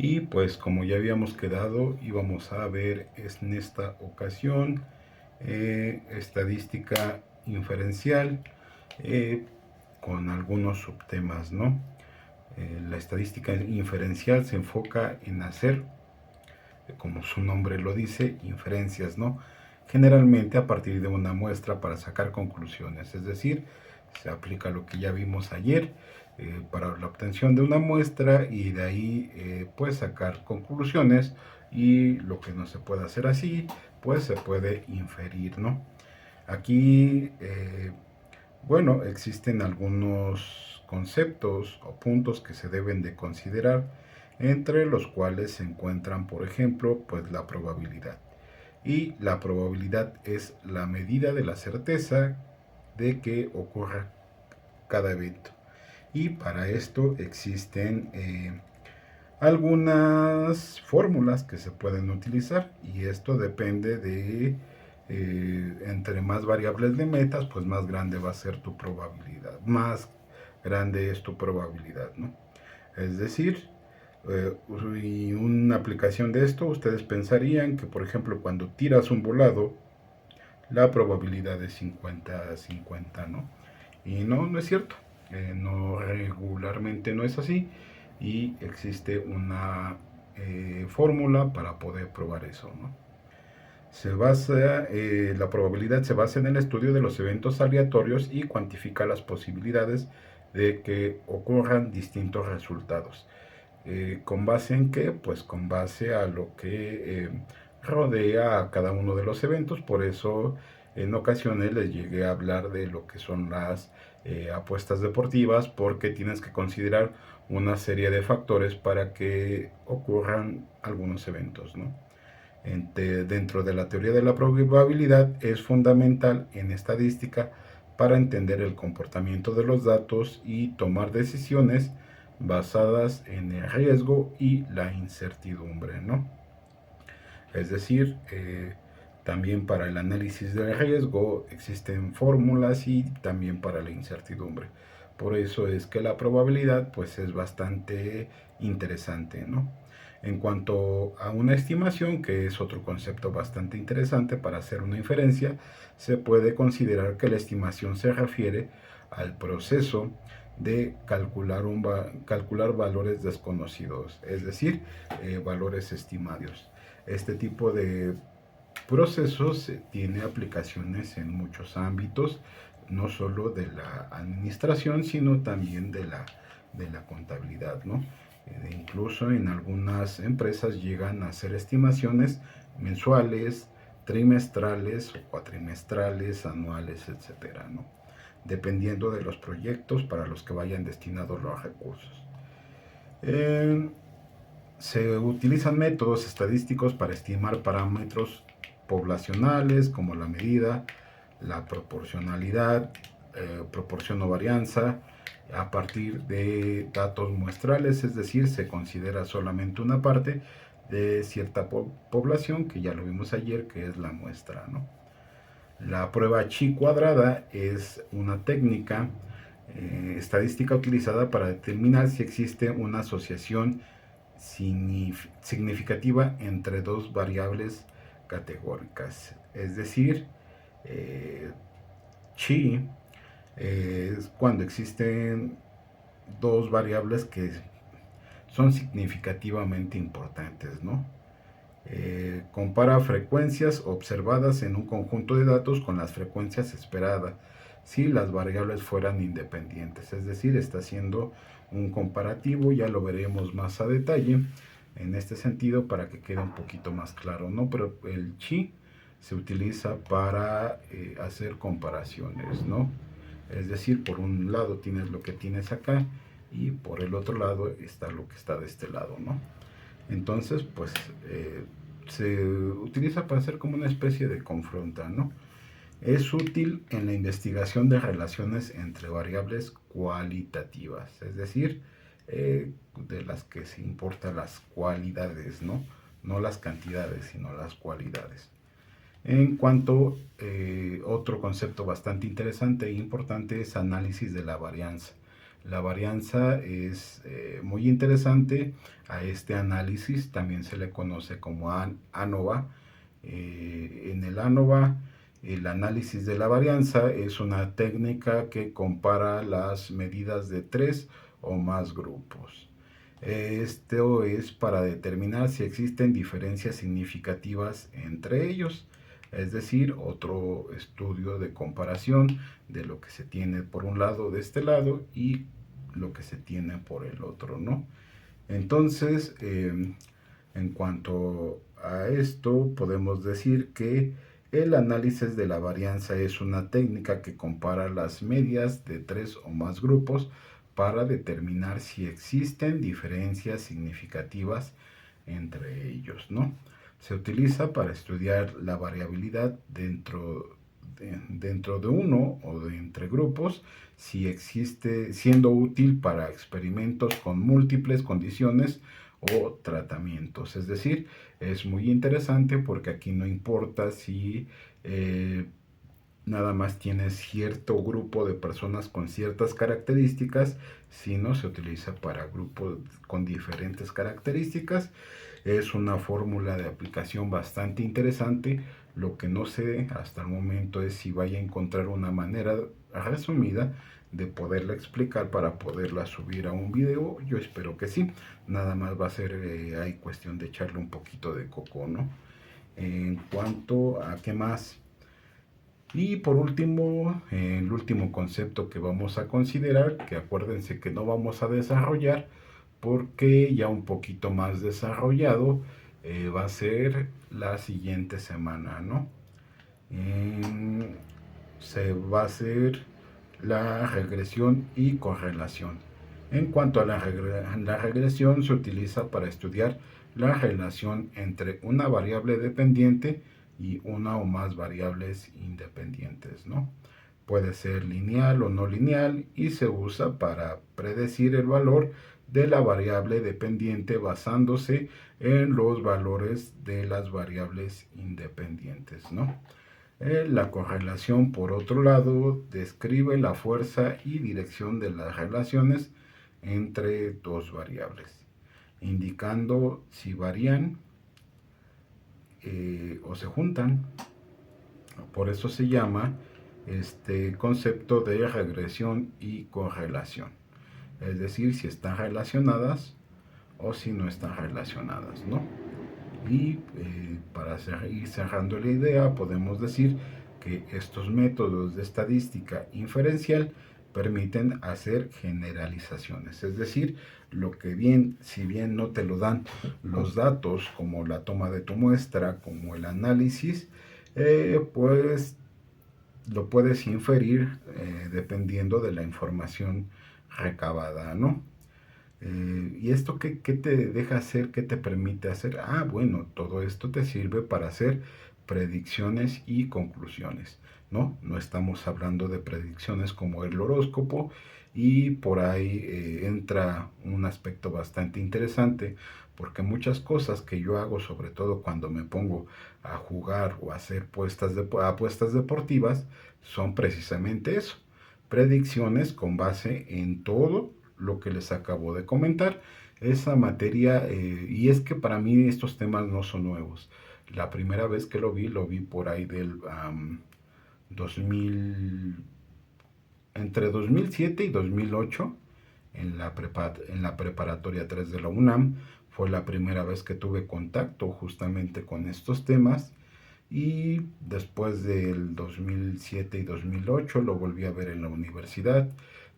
Y pues como ya habíamos quedado, íbamos a ver en esta ocasión estadística inferencial con algunos subtemas, ¿no? La estadística inferencial se enfoca en hacer, como su nombre lo dice, inferencias, ¿no? Generalmente a partir de una muestra para sacar conclusiones, es decir, se aplica lo que ya vimos ayer para la obtención de una muestra y de ahí pues sacar conclusiones, y lo que no se puede hacer así, pues se puede inferir, ¿no? Aquí, bueno, existen algunos conceptos o puntos que se deben de considerar, entre los cuales se encuentran, por ejemplo, pues la probabilidad. Y la probabilidad es la medida de la certeza de que ocurra cada evento. Y para esto existen algunas fórmulas que se pueden utilizar, y esto depende de entre más variables le metas, pues más grande va a ser tu probabilidad, más grande es tu probabilidad, ¿no? Es decir, y una aplicación de esto, ustedes pensarían que, por ejemplo, cuando tiras un volado, la probabilidad es 50-50, ¿no? Y no, no es cierto. No, regularmente no es así, y existe una fórmula para poder probar eso, ¿no? La probabilidad se basa en el estudio de los eventos aleatorios y cuantifica las posibilidades de que ocurran distintos resultados. ¿Con base en qué? Pues con base a lo que rodea a cada uno de los eventos. Por eso en ocasiones les llegué a hablar de lo que son las apuestas deportivas, porque tienes que considerar una serie de factores para que ocurran algunos eventos, ¿no? Dentro de la teoría de la probabilidad es fundamental en estadística para entender el comportamiento de los datos y tomar decisiones basadas en el riesgo y la incertidumbre, ¿no? Es decir, también para el análisis del riesgo existen fórmulas, y también para la incertidumbre. Por eso es que la probabilidad pues es bastante interesante, ¿no? En cuanto a una estimación, que es otro concepto bastante interesante para hacer una inferencia, se puede considerar que la estimación se refiere al proceso de calcular valores desconocidos, es decir, valores estimados. Este tipo de procesos tiene aplicaciones en muchos ámbitos, no solo de la administración, sino también de la contabilidad, ¿no? Incluso en algunas empresas llegan a hacer estimaciones mensuales, trimestrales o cuatrimestrales, anuales, etcétera, ¿no? Dependiendo de los proyectos para los que vayan destinados los recursos. Se utilizan métodos estadísticos para estimar parámetros poblacionales, como la medida, la proporcionalidad, proporción o varianza, a partir de datos muestrales, es decir, se considera solamente una parte de cierta población, que ya lo vimos ayer, que es la muestra, ¿no? La prueba chi cuadrada es una técnica estadística utilizada para determinar si existe una asociación significativa entre dos variables categóricas. Es decir, chi es cuando existen dos variables que son significativamente importantes, ¿no? Compara frecuencias observadas en un conjunto de datos con las frecuencias esperadas si las variables fueran independientes, es decir, está haciendo un comparativo, ya lo veremos más a detalle en este sentido para que quede un poquito más claro, ¿no? Pero el chi se utiliza para hacer comparaciones, ¿no? Es decir, por un lado tienes lo que tienes acá, y por el otro lado está lo que está de este lado, ¿no? Entonces, pues se utiliza para hacer como una especie de confronta, ¿no? Es útil en la investigación de relaciones entre variables cualitativas, es decir, de las que se importan las cualidades, ¿no? No las cantidades, sino las cualidades. En cuanto, otro concepto bastante interesante e importante es análisis de la varianza. La varianza es muy interesante. A este análisis también se le conoce como ANOVA. En el ANOVA, el análisis de la varianza es una técnica que compara las medidas de tres o más grupos. Esto es para determinar si existen diferencias significativas entre ellos, es decir, otro estudio de comparación de lo que se tiene por un lado de este lado y lo que se tiene por el otro, ¿no? Entonces, en cuanto a esto, podemos decir que el análisis de la varianza es una técnica que compara las medias de tres o más grupos para determinar si existen diferencias significativas entre ellos, ¿no? Se utiliza para estudiar la variabilidad dentro de uno o de entre grupos, si existe, siendo útil para experimentos con múltiples condiciones o tratamientos. Es decir, es muy interesante porque aquí no importa si nada más tienes cierto grupo de personas con ciertas características, sino se utiliza para grupos con diferentes características. Es una fórmula de aplicación bastante interesante. Lo que no sé hasta el momento es si vaya a encontrar una manera resumida de poderla explicar para poderla subir a un video. Yo espero que sí. Nada más va a ser hay cuestión de echarle un poquito de coco, ¿no? En cuanto a qué más. Y por último, el último concepto que vamos a considerar, que acuérdense que no vamos a desarrollar porque ya un poquito más desarrollado va a ser la siguiente semana, ¿no? Se va a hacer la regresión y correlación. En cuanto a la regresión, se utiliza para estudiar la relación entre una variable dependiente y una o más variables independientes, ¿no? Puede ser lineal o no lineal y se usa para predecir el valor de la variable dependiente basándose en los valores de las variables independientes, ¿no? La correlación, por otro lado, describe la fuerza y dirección de las relaciones entre dos variables, indicando si varían o se juntan. Por eso se llama este concepto de regresión y correlación. Es decir, si están relacionadas o si no están relacionadas, ¿no? Y para ir cerrando la idea, podemos decir que estos métodos de estadística inferencial permiten hacer generalizaciones, es decir, lo que bien, si bien no te lo dan los datos como la toma de tu muestra, como el análisis, pues lo puedes inferir dependiendo de la información recabada, ¿no? ¿Y esto qué te deja hacer? ¿Qué te permite hacer? Ah, bueno, todo esto te sirve para hacer predicciones y conclusiones, ¿no? No estamos hablando de predicciones como el horóscopo y por ahí entra un aspecto bastante interesante porque muchas cosas que yo hago, sobre todo cuando me pongo a jugar o a hacer apuestas deportivas, son precisamente eso, predicciones con base en todo lo que les acabo de comentar. Esa materia, y es que para mí estos temas no son nuevos. La primera vez que lo vi por ahí del 2000, entre 2007 y 2008, en la preparatoria 3 de la UNAM. Fue la primera vez que tuve contacto justamente con estos temas. Y después del 2007 y 2008 lo volví a ver en la universidad,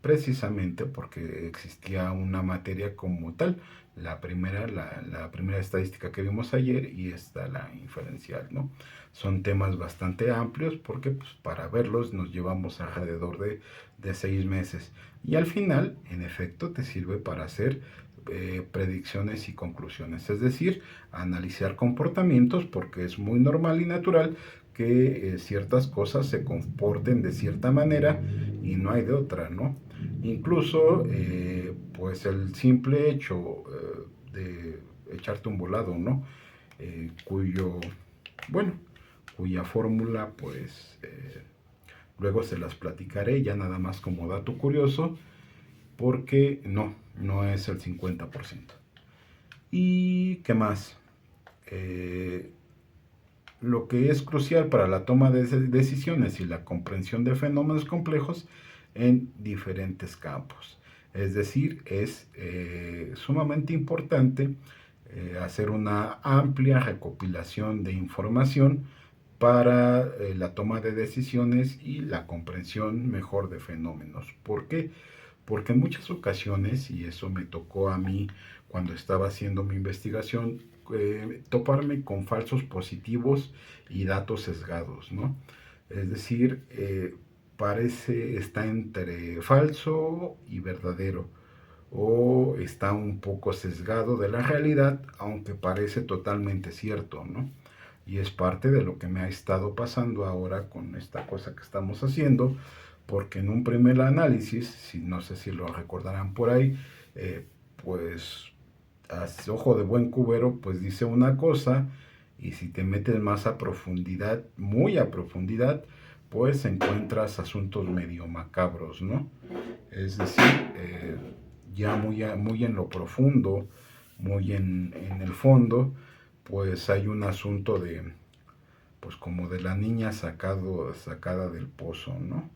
precisamente porque existía una materia como tal, la primera estadística que vimos ayer y esta la inferencial, ¿no? Son temas bastante amplios porque pues, para verlos nos llevamos alrededor de 6 meses y al final, en efecto, te sirve para hacer predicciones y conclusiones, es decir, analizar comportamientos porque es muy normal y natural que ciertas cosas se comporten de cierta manera y no hay de otra, ¿no? Incluso, pues el simple hecho de echarte un volado, ¿no? Cuyo, bueno, cuya fórmula, pues, luego se las platicaré ya nada más como dato curioso, porque no es el 50%. ¿Y qué más? Lo que es crucial para la toma de decisiones y la comprensión de fenómenos complejos en diferentes campos. Es decir, es sumamente importante hacer una amplia recopilación de información para la toma de decisiones y la comprensión mejor de fenómenos. ¿Por qué? Porque en muchas ocasiones, y eso me tocó a mí cuando estaba haciendo mi investigación, toparme con falsos positivos y datos sesgados, ¿no? Es decir, está entre falso y verdadero, o está un poco sesgado de la realidad, aunque parece totalmente cierto, ¿no? Y es parte de lo que me ha estado pasando ahora con esta cosa que estamos haciendo, porque en un primer análisis, si no sé si lo recordarán por ahí, pues a ojo de buen cubero, pues dice una cosa, y si te metes más a profundidad, muy a profundidad, pues encuentras asuntos medio macabros, ¿no? Es decir, ya muy en lo profundo, muy en el fondo, pues hay un asunto de, pues como de la niña sacada del pozo, ¿no?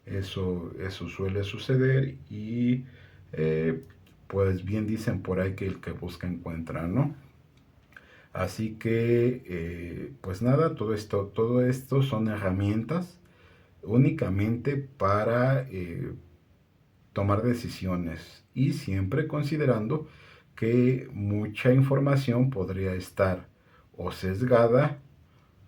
Eso suele suceder y pues bien dicen por ahí que el que busca encuentra, ¿no? Así que, pues nada, todo esto son herramientas únicamente para tomar decisiones y siempre considerando que mucha información podría estar o sesgada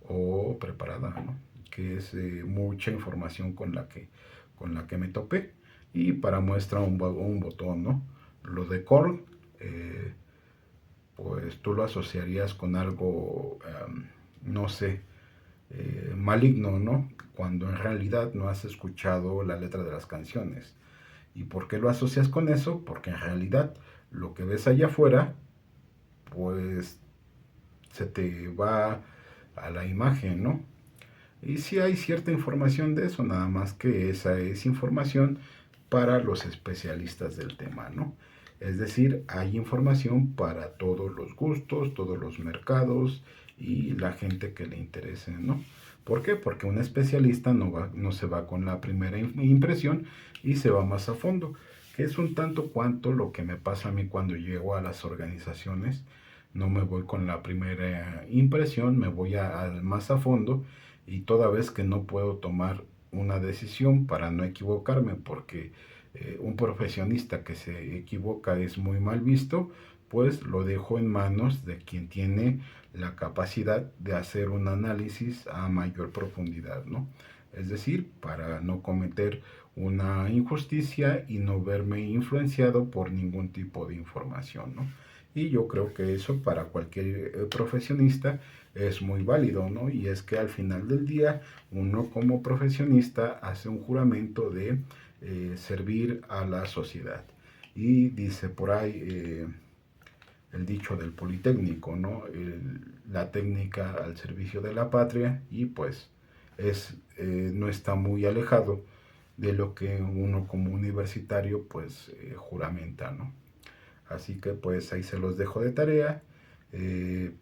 o preparada, ¿no? Que es mucha información con la que me topé. Y para muestra un botón, ¿no? Lo de Korn, pues tú lo asociarías con algo, no sé, maligno, ¿no? Cuando en realidad no has escuchado la letra de las canciones. ¿Y por qué lo asocias con eso? Porque en realidad lo que ves allá afuera, pues se te va a la imagen, ¿no? Y sí hay cierta información de eso, nada más que esa es información para los especialistas del tema, ¿no? Es decir, hay información para todos los gustos, todos los mercados y la gente que le interese, ¿no? ¿Por qué? Porque un especialista no se va con la primera impresión y se va más a fondo, que es un tanto cuanto lo que me pasa a mí cuando llego a las organizaciones. No me voy con la primera impresión, me voy más a fondo y toda vez que no puedo tomar una decisión para no equivocarme, porque un profesionista que se equivoca es muy mal visto, pues lo dejo en manos de quien tiene la capacidad de hacer un análisis a mayor profundidad, ¿no? Es decir, para no cometer una injusticia y no verme influenciado por ningún tipo de información, ¿no? Y yo creo que eso para cualquier profesionista es muy válido, ¿no? Y es que al final del día uno como profesionista hace un juramento de servir a la sociedad. Y dice por ahí el dicho del Politécnico, ¿no? La técnica al servicio de la patria y pues no está muy alejado de lo que uno como universitario pues juramenta, ¿no? Así que pues ahí se los dejo de tarea.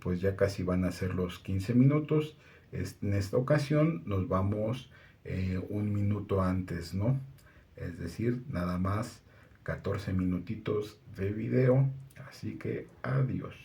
Pues ya casi van a ser los 15 minutos. En esta ocasión nos vamos un minuto antes, ¿no? Es decir, nada más 14 minutitos de video. Así que adiós.